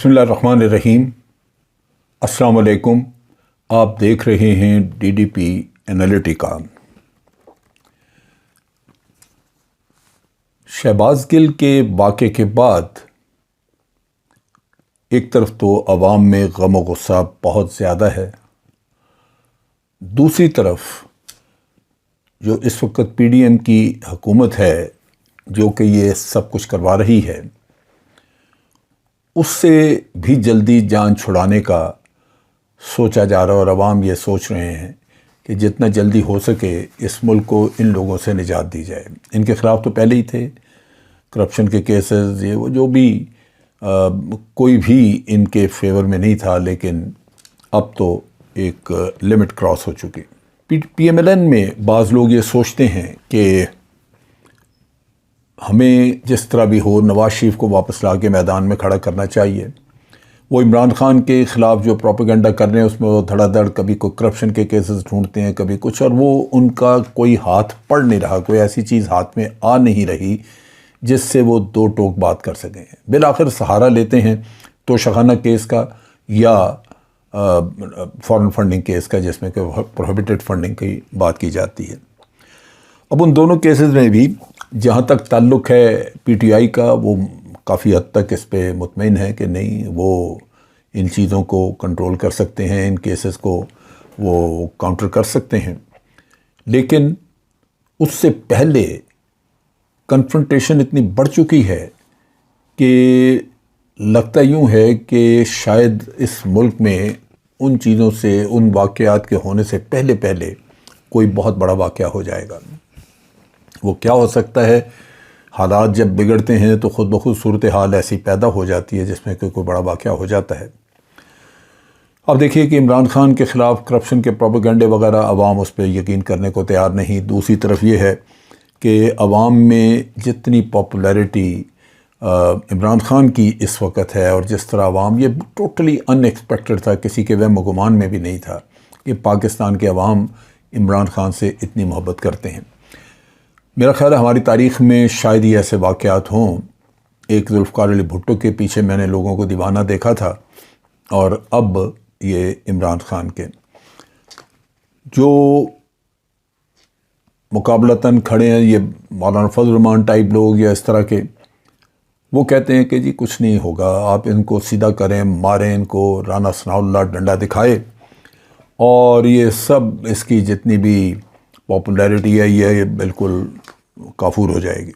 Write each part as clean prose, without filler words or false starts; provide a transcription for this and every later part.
بسم اللہ الرحمن الرحیم۔ السلام علیکم۔ آپ دیکھ رہے ہیں DDP انالیٹیکا۔ شہباز گل کے واقعے کے بعد ایک طرف تو عوام میں غم و غصہ بہت زیادہ ہے، دوسری طرف جو اس وقت PDM کی حکومت ہے جو کہ یہ سب کچھ کروا رہی ہے، اس سے بھی جلدی جان چھڑانے کا سوچا جا رہا ہے، اور عوام یہ سوچ رہے ہیں کہ جتنا جلدی ہو سکے اس ملک کو ان لوگوں سے نجات دی جائے۔ ان کے خلاف تو پہلے ہی تھے کرپشن کے کیسز، یہ وہ جو بھی کوئی بھی ان کے فیور میں نہیں تھا، لیکن اب تو ایک لمٹ کراس ہو چکی۔ PMLN میں بعض لوگ یہ سوچتے ہیں کہ ہمیں جس طرح بھی ہو نواز شریف کو واپس لا کے میدان میں کھڑا کرنا چاہیے۔ وہ عمران خان کے خلاف جو پروپیگنڈا کر رہے ہیں اس میں وہ دھڑا دھڑ کبھی کوئی کرپشن کے کیسز ڈھونڈتے ہیں، کبھی کچھ، اور وہ ان کا کوئی ہاتھ پڑ نہیں رہا، کوئی ایسی چیز ہاتھ میں آ نہیں رہی جس سے وہ دو ٹوک بات کر سکیں۔ بالآخر سہارا لیتے ہیں توشخانہ کیس کا یا فارن فنڈنگ کیس کا، جس میں کہ پروہیبٹڈ فنڈنگ کی بات کی جاتی ہے۔ اب ان دونوں کیسز میں بھی جہاں تک تعلق ہے PTI کا، وہ کافی حد تک اس پہ مطمئن ہے کہ نہیں، وہ ان چیزوں کو کنٹرول کر سکتے ہیں، ان کیسز کو وہ کاؤنٹر کر سکتے ہیں۔ لیکن اس سے پہلے کنفرنٹیشن اتنی بڑھ چکی ہے کہ لگتا یوں ہے کہ شاید اس ملک میں ان چیزوں سے، ان واقعات کے ہونے سے پہلے کوئی بہت بڑا واقعہ ہو جائے گا۔ وہ کیا ہو سکتا ہے؟ حالات جب بگڑتے ہیں تو خود بخود صورتحال ایسی پیدا ہو جاتی ہے جس میں کہ کوئی بڑا واقعہ ہو جاتا ہے۔ اب دیکھیے کہ عمران خان کے خلاف کرپشن کے پروپیگنڈے وغیرہ، عوام اس پہ یقین کرنے کو تیار نہیں۔ دوسری طرف یہ ہے کہ عوام میں جتنی پاپولیرٹی عمران خان کی اس وقت ہے، اور جس طرح عوام، یہ ٹوٹلی ان ایکسپیکٹڈ تھا، کسی کے وہم و گمان میں بھی نہیں تھا کہ پاکستان کے عوام عمران خان سے اتنی محبت کرتے ہیں۔ میرا خیال ہے ہماری تاریخ میں شاید ہی ایسے واقعات ہوں۔ ایک ذوالفقار علی بھٹو کے پیچھے میں نے لوگوں کو دیوانہ دیکھا تھا، اور اب یہ عمران خان کے جو مقابلتاً کھڑے ہیں، یہ مولانا فضل الرحمان ٹائپ لوگ یا اس طرح کے، وہ کہتے ہیں کہ جی کچھ نہیں ہوگا، آپ ان کو سیدھا کریں، ماریں ان کو، رانا ثناء اللہ ڈنڈا دکھائے، اور یہ سب اس کی جتنی بھی پاپولیرٹی ہے یہ بالکل کافور ہو جائے گی۔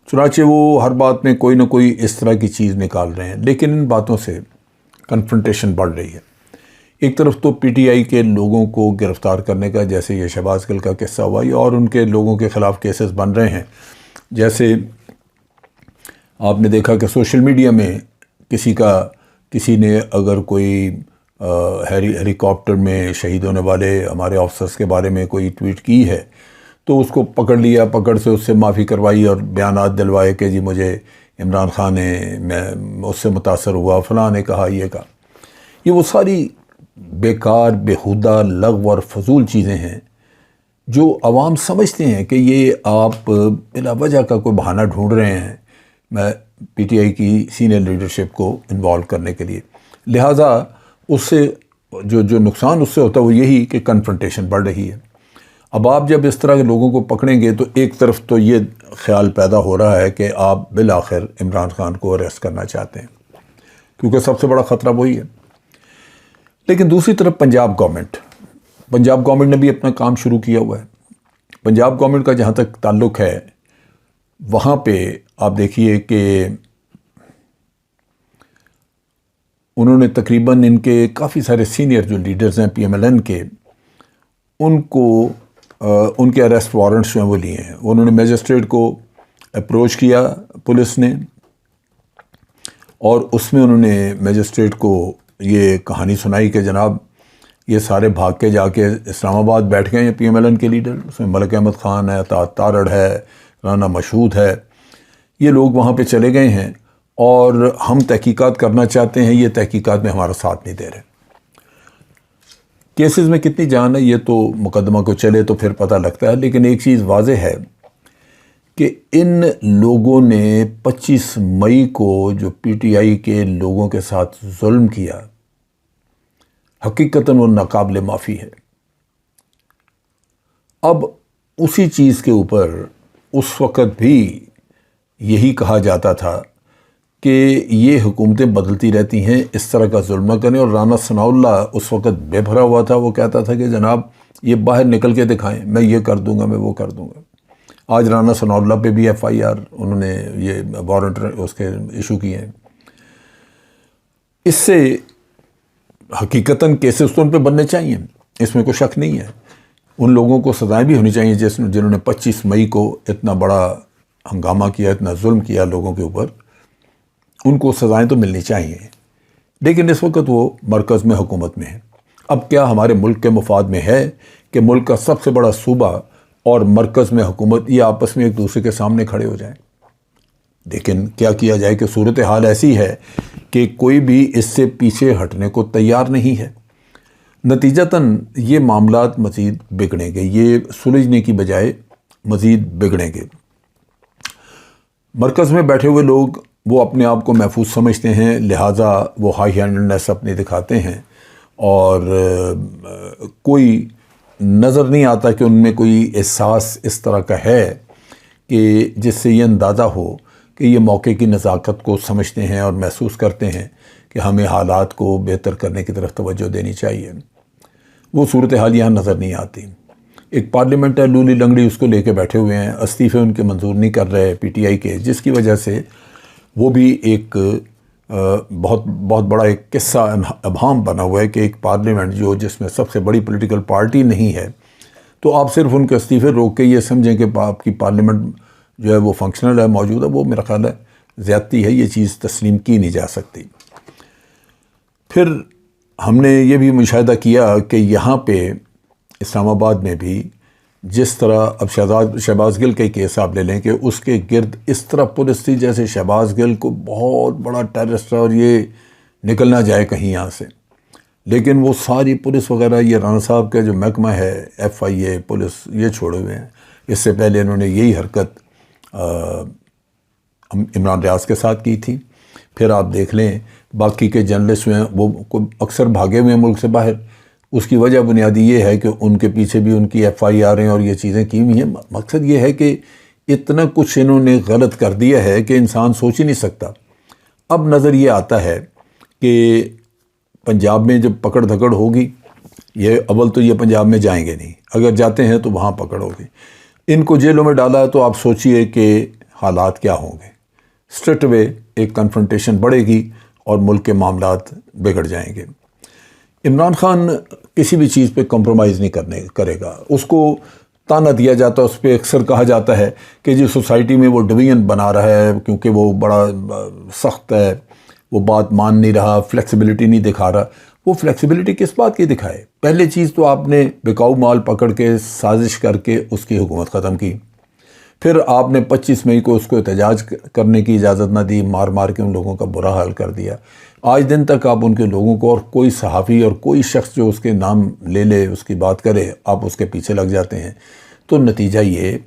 چنانچہ وہ ہر بات میں کوئی نہ کوئی اس طرح کی چیز نکال رہے ہیں، لیکن ان باتوں سے کنفرنٹیشن بڑھ رہی ہے۔ ایک طرف تو PTI کے لوگوں کو گرفتار کرنے کا، جیسے یہ شہباز گل کا قصہ ہوا، اور ان کے لوگوں کے خلاف کیسز بن رہے ہیں۔ جیسے آپ نے دیکھا کہ سوشل میڈیا میں کسی نے اگر کوئی ہیلی کاپٹر میں شہید ہونے والے ہمارے آفسرز کے بارے میں کوئی ٹویٹ کی ہے تو اس کو پکڑ لیا، پکڑ سے اس سے معافی کروائی اور بیانات دلوائے کہ جی مجھے عمران خان نے، میں اس سے متاثر ہوا، فلاں نے کہا، یہ کہا۔ یہ وہ ساری بیکار، بیہودہ، لغو اور فضول چیزیں ہیں جو عوام سمجھتے ہیں کہ یہ آپ بلا وجہ کا کوئی بہانہ ڈھونڈ رہے ہیں میں PTI کی سینئر لیڈرشپ کو انوالو کرنے کے لیے۔ لہٰذا اس سے جو نقصان اس سے ہوتا ہے وہ یہی کہ کنفرنٹیشن بڑھ رہی ہے۔ اب آپ جب اس طرح کے لوگوں کو پکڑیں گے تو ایک طرف تو یہ خیال پیدا ہو رہا ہے کہ آپ بالآخر عمران خان کو اریسٹ کرنا چاہتے ہیں، کیونکہ سب سے بڑا خطرہ وہی ہے۔ لیکن دوسری طرف پنجاب گورنمنٹ نے بھی اپنا کام شروع کیا ہوا ہے۔ پنجاب گورنمنٹ کا جہاں تک تعلق ہے، وہاں پہ آپ دیکھیے کہ انہوں نے تقریباً ان کے کافی سارے سینئر جو لیڈرز ہیں PMLN کے، ان کو ان کے اریسٹ وارنٹس جو ہیں وہ لیے ہیں۔ انہوں نے میجسٹریٹ کو اپروچ کیا پولیس نے، اور اس میں انہوں نے میجسٹریٹ کو یہ کہانی سنائی کہ جناب یہ سارے بھاگ کے جا کے اسلام آباد بیٹھ گئے ہیں PMLN کے لیڈر، اس میں ملک احمد خان ہے، اطاعت تارڑ ہے، رانا مشہود ہے، یہ لوگ وہاں پہ چلے گئے ہیں اور ہم تحقیقات کرنا چاہتے ہیں، یہ تحقیقات میں ہمارا ساتھ نہیں دے رہے۔ کیسز میں کتنی جان ہے یہ تو مقدمہ کو چلے تو پھر پتہ لگتا ہے، لیکن ایک چیز واضح ہے کہ ان لوگوں نے 25 مئی کو جو پی ٹی آئی کے لوگوں کے ساتھ ظلم کیا، حقیقتاً وہ ناقابل معافی ہے۔ اب اسی چیز کے اوپر اس وقت بھی یہی کہا جاتا تھا کہ یہ حکومتیں بدلتی رہتی ہیں، اس طرح کا ظلم نہ کریں، اور رانا ثناء اللہ اس وقت بے بھرا ہوا تھا۔ وہ کہتا تھا کہ جناب یہ باہر نکل کے دکھائیں، میں یہ کر دوں گا، میں وہ کر دوں گا۔ آج رانا ثناء اللہ پہ بھی ایف آئی آر انہوں نے یہ وارنٹ اس کے ایشو کیے ہیں۔ اس سے حقیقتاً کیسز تو ان پہ بننے چاہیے، اس میں کوئی شک نہیں ہے۔ ان لوگوں کو سزائیں بھی ہونی چاہیے جنہوں نے 25 مئی کو اتنا بڑا ہنگامہ کیا، اتنا ظلم کیا لوگوں کے اوپر، ان کو سزائیں تو ملنی چاہیے۔ لیکن اس وقت وہ مرکز میں حکومت میں ہے۔ اب کیا ہمارے ملک کے مفاد میں ہے کہ ملک کا سب سے بڑا صوبہ اور مرکز میں حکومت یہ آپس میں ایک دوسرے کے سامنے کھڑے ہو جائیں؟ لیکن کیا کیا جائے کہ صورتحال ایسی ہے کہ کوئی بھی اس سے پیچھے ہٹنے کو تیار نہیں ہے۔ نتیجتاً یہ معاملات مزید بگڑیں گے، یہ سلجھنے کی بجائے مزید بگڑیں گے۔ مرکز میں بیٹھے ہوئے لوگ وہ اپنے آپ کو محفوظ سمجھتے ہیں، لہٰذا وہ ہائی ہینڈنس اپنی دکھاتے ہیں، اور کوئی نظر نہیں آتا کہ ان میں کوئی احساس اس طرح کا ہے کہ جس سے یہ اندازہ ہو کہ یہ موقع کی نزاکت کو سمجھتے ہیں اور محسوس کرتے ہیں کہ ہمیں حالات کو بہتر کرنے کی طرف توجہ دینی چاہیے۔ وہ صورتحال یہاں نظر نہیں آتی۔ ایک پارلیمنٹ ہے، لولی لنگڑی اس کو لے کے بیٹھے ہوئے ہیں، استعفے ان کے منظور نہیں کر رہے پی ٹی آئی کے، جس کی وجہ سے وہ بھی ایک بہت بڑا ایک قصہ ابہام بنا ہوا ہے کہ ایک پارلیمنٹ جس میں سب سے بڑی پولیٹیکل پارٹی نہیں ہے، تو آپ صرف ان کے استعفے روک کے یہ سمجھیں کہ آپ کی پارلیمنٹ جو ہے وہ فنکشنل ہے، موجود ہے، وہ میرا خیال ہے زیادتی ہے، یہ چیز تسلیم کی نہیں جا سکتی۔ پھر ہم نے یہ بھی مشاہدہ کیا کہ یہاں پہ اسلام آباد میں بھی جس طرح اب شہباز گل کے کیس آپ لے لیں کہ اس کے گرد اس طرح پولیس تھی جیسے شہباز گل کو بہت بڑا ٹیررسٹ ہے اور یہ نکل نہ جائے کہیں یہاں سے، لیکن وہ ساری پولیس وغیرہ، یہ رانا صاحب کا جو محکمہ ہے، ایف آئی اے پولیس، یہ چھوڑے ہوئے ہیں۔ اس سے پہلے انہوں نے یہی حرکت عمران ریاض کے ساتھ کی تھی۔ پھر آپ دیکھ لیں باقی کے جرنلسٹ ہیں، وہ اکثر بھاگے ہوئے ہیں ملک سے باہر۔ اس کی وجہ بنیادی یہ ہے کہ ان کے پیچھے بھی ان کی ایف آئی آر ہیں اور یہ چیزیں کی ہوئی ہیں۔ مقصد یہ ہے کہ اتنا کچھ انہوں نے غلط کر دیا ہے کہ انسان سوچ ہی نہیں سکتا۔ اب نظر یہ آتا ہے کہ پنجاب میں جب پکڑ دھکڑ ہوگی، یہ اول تو یہ پنجاب میں جائیں گے نہیں، اگر جاتے ہیں تو وہاں پکڑ ہوگی۔ ان کو جیلوں میں ڈالا تو آپ سوچئے کہ حالات کیا ہوں گے۔ اسٹریٹ وے ایک کنفرنٹیشن بڑھے گی اور ملک کے معاملات بگڑ جائیں گے۔ عمران خان کسی بھی چیز پہ کمپرومائز نہیں کرے گا۔ اس کو تانا دیا جاتا ہے، اس پہ اکثر کہا جاتا ہے کہ جی سوسائٹی میں وہ ڈویژن بنا رہا ہے کیونکہ وہ بڑا سخت ہے، وہ بات مان نہیں رہا، فلیکسیبلٹی نہیں دکھا رہا۔ وہ فلیکسیبلٹی کس بات کی دکھائے؟ پہلے چیز تو آپ نے بکاؤ مال پکڑ کے سازش کر کے اس کی حکومت ختم کی۔ پھر آپ نے 25 مئی کو اس کو احتجاج کرنے کی اجازت نہ دی، مار مار کے ان لوگوں کا برا حال کر دیا۔ آج دن تک آپ ان کے لوگوں کو، اور کوئی صحافی اور کوئی شخص جو اس کے نام لے لے، اس کی بات کرے، آپ اس کے پیچھے لگ جاتے ہیں۔ تو نتیجہ یہ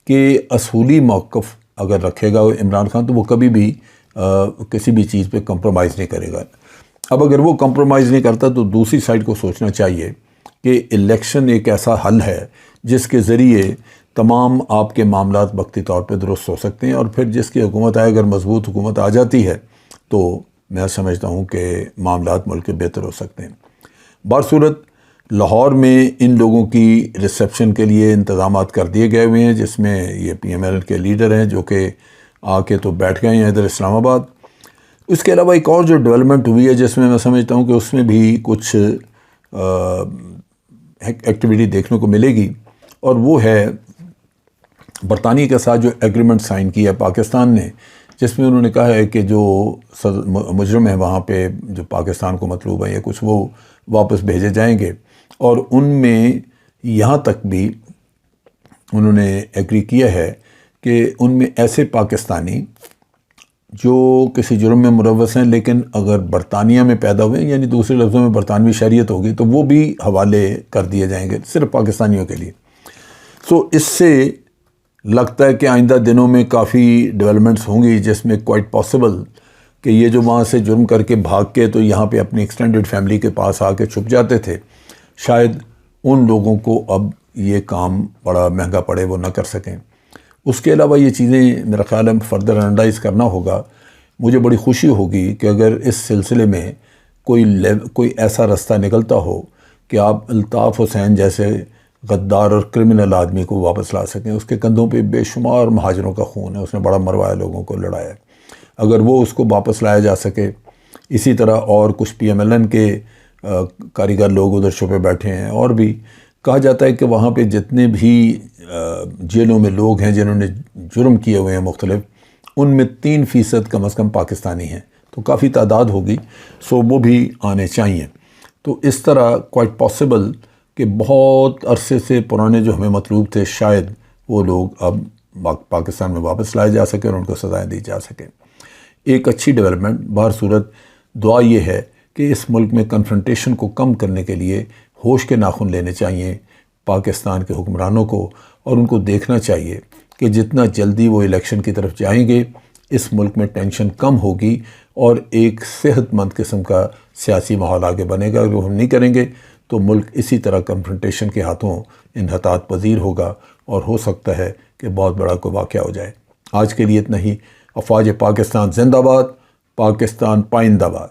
کہ اصولی موقف اگر رکھے گا عمران خان تو وہ کبھی بھی کسی بھی چیز پہ کمپرومائز نہیں کرے گا۔ اب اگر وہ کمپرومائز نہیں کرتا تو دوسری سائڈ کو سوچنا چاہیے کہ الیکشن ایک ایسا حل ہے جس کے ذریعے تمام آپ کے معاملات وقتی طور پہ درست ہو سکتے ہیں، اور پھر جس کی حکومت آئے، اگر مضبوط حکومت آ جاتی ہے تو میں سمجھتا ہوں کہ معاملات ملک کے بہتر ہو سکتے ہیں۔ بہرصورت لاہور میں ان لوگوں کی ریسیپشن کے لیے انتظامات کر دیے گئے ہوئے ہیں، جس میں یہ پی ایم ایل کے لیڈر ہیں جو کہ آ کے تو بیٹھ گئے ہیں ادھر اسلام آباد۔ اس کے علاوہ ایک اور جو ڈیولپمنٹ ہوئی ہے جس میں سمجھتا ہوں کہ اس میں بھی کچھ ایکٹیویٹی دیکھنے کو ملے گی، اور وہ ہے برطانیہ کے ساتھ جو ایگریمنٹ سائن کیا ہے پاکستان نے، جس میں انہوں نے کہا ہے کہ جو مجرم ہیں وہاں پہ جو پاکستان کو مطلوب ہے یا کچھ، وہ واپس بھیجے جائیں گے، اور ان میں یہاں تک بھی انہوں نے ایگری کیا ہے کہ ان میں ایسے پاکستانی جو کسی جرم میں ملوث ہیں لیکن اگر برطانیہ میں پیدا ہوئے، یعنی دوسرے لفظوں میں برطانوی شریعت ہوگی، تو وہ بھی حوالے کر دیے جائیں گے، صرف پاکستانیوں کے لیے۔ سو اس سے لگتا ہے کہ آئندہ دنوں میں کافی ڈیولپمنٹس ہوں گی جس میں کوائٹ پاسبل کہ یہ جو وہاں سے جرم کر کے بھاگ کے تو یہاں پہ اپنی ایکسٹینڈڈ فیملی کے پاس آ کے چھپ جاتے تھے، شاید ان لوگوں کو اب یہ کام بڑا مہنگا پڑے، وہ نہ کر سکیں۔ اس کے علاوہ یہ چیزیں میرا خیال ہے فردر انالائز کرنا ہوگا۔ مجھے بڑی خوشی ہوگی کہ اگر اس سلسلے میں کوئی ایسا رستہ نکلتا ہو کہ آپ الطاف حسین جیسے غدار اور کرمنل آدمی کو واپس لا سکیں۔ اس کے کندھوں پہ بے شمار مہاجروں کا خون ہے، اس نے بڑا مروایا، لوگوں کو لڑایا ہے۔ اگر وہ اس کو واپس لایا جا سکے، اسی طرح اور کچھ پی ایم ایل این کے کاریگر لوگ ادھر چھپے بیٹھے ہیں، اور بھی کہا جاتا ہے کہ وہاں پہ جتنے بھی جیلوں میں لوگ ہیں جنہوں نے جرم کیے ہوئے ہیں مختلف، ان میں 3% کم از کم پاکستانی ہیں، تو کافی تعداد ہوگی، سو وہ بھی آنے چاہیے۔ تو اس طرح کوائٹ پاسبل کہ بہت عرصے سے پرانے جو ہمیں مطلوب تھے شاید وہ لوگ اب پاکستان میں واپس لائے جا سکیں اور ان کو سزائیں دی جا سکیں۔ ایک اچھی ڈیولپمنٹ بہر صورت دعا یہ ہے کہ اس ملک میں کنفرنٹیشن کو کم کرنے کے لیے ہوش کے ناخن لینے چاہیے پاکستان کے حکمرانوں کو، اور ان کو دیکھنا چاہیے کہ جتنا جلدی وہ الیکشن کی طرف جائیں گے اس ملک میں ٹینشن کم ہوگی اور ایک صحت مند قسم کا سیاسی ماحول آگے بنے گا۔ اگر وہ ہم نہیں کریں گے تو ملک اسی طرح کنفرنٹیشن کے ہاتھوں انحطاط پذیر ہوگا اور ہو سکتا ہے کہ بہت بڑا کوئی واقعہ ہو جائے۔ آج کے لیے اتنا ہی۔ افواج پاکستان زندہ باد، پاکستان پائندہ باد۔